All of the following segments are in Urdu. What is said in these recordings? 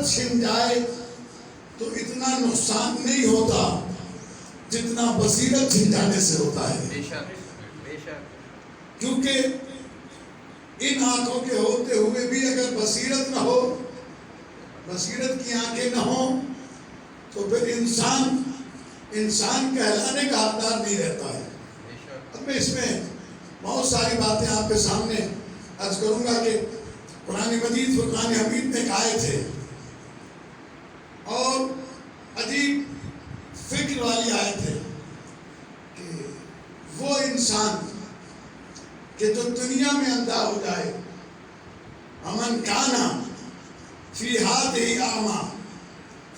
بصیرت چھن جائے تو اتنا نقصان نہیں ہوتا جتنا بصیرت چھن جانے سے ہوتا ہے. بے شک بے شک. کیونکہ ان آنکھوں کے ہوتے ہوئے بھی اگر بصیرت نہ ہو، بصیرت کی آنکھیں نہ ہوں، تو پھر انسان کہلانے کا حقدار نہیں رہتا ہے. اب میں اس میں بہت ساری باتیں آپ کے سامنے عرض کروں گا کہ قرآن مجید فرقان حمید میں ایک آیت ہے اور عجیب فکر والی آیت ہے کہ وہ انسان کہ جو دنیا میں اندھا ہو جائے، امن کانا فی ہذہ اعمی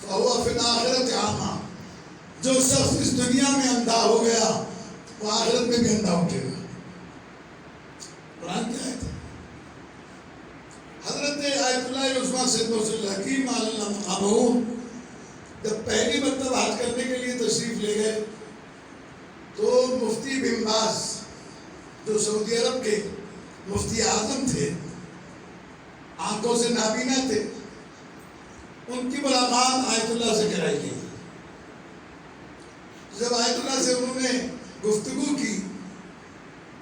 فہو فی الآخرۃ اعمی، جو شخص اس دنیا میں اندھا ہو گیا وہ آخرت میں بھی اندھا اٹھے گا. قرآن کی آیت ہے. حضرت آیت اللہ عثمان سید محسن الحکیم علی اللہ مقامہ جب پہلی مرتبہ حج کرنے کے لیے تشریف لے گئے تو مفتی بن باز جو سعودی عرب کے مفتی اعظم تھے، آنکھوں سے نابینا تھے، ان کی ملاقات آیت اللہ سے کرائی گئی. جب آیت اللہ سے انہوں نے گفتگو کی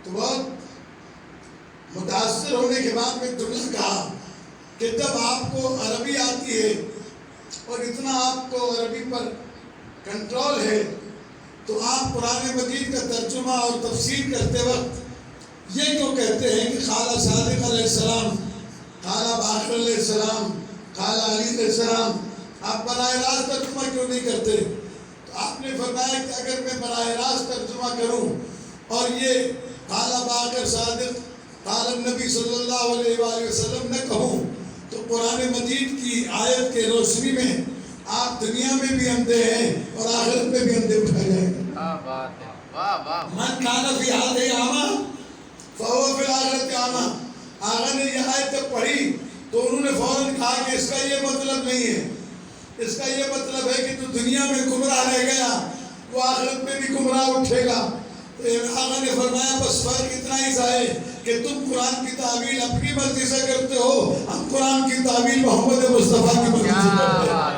تو بہت متاثر ہونے کے بعد میں جملہ کہا کہ جب آپ کو عربی آتی ہے اور اتنا آپ کو عربی پر کنٹرول ہے تو آپ قرآن مجید کا ترجمہ اور تفسیر کرتے وقت یہ کیوں کہتے ہیں کہ قال صادق علیہ السلام، قال باقر علیہ السلام، قال علی علیہ السلام، آپ براہ راست ترجمہ کیوں نہیں کرتے؟ تو آپ نے فرمایا کہ اگر میں براہ راست ترجمہ کروں اور یہ قال باقر صادق قال النبی صلی اللہ علیہ وآلہ وسلم نہ کہوں تو قرآن مجید کی آیت کے روشنی میں آپ دنیا میں بھی اندھے ہیں اور آخرت میں بھی اندھے اٹھائے جائیں گے. من کان فی ہذہ اعمی فہو فی الآخرۃ اعمی. آقا نے یہ آیت جب پڑھی تو انہوں نے فوراً کہا کہ اس کا یہ مطلب نہیں ہے، اس کا یہ مطلب ہے کہ جو دنیا میں گمراہ رہ گیا وہ آخرت میں بھی گمراہ اٹھے گا. آقا نے فرمایا بس فرق اتنا ہی سا ہے کہ تم قرآن کی تعویل اپنی مرضی سے کرتے ہو، ہم قرآن کی تعویل محمد مصطفیٰ کی مرضی سے کرتے ہیں.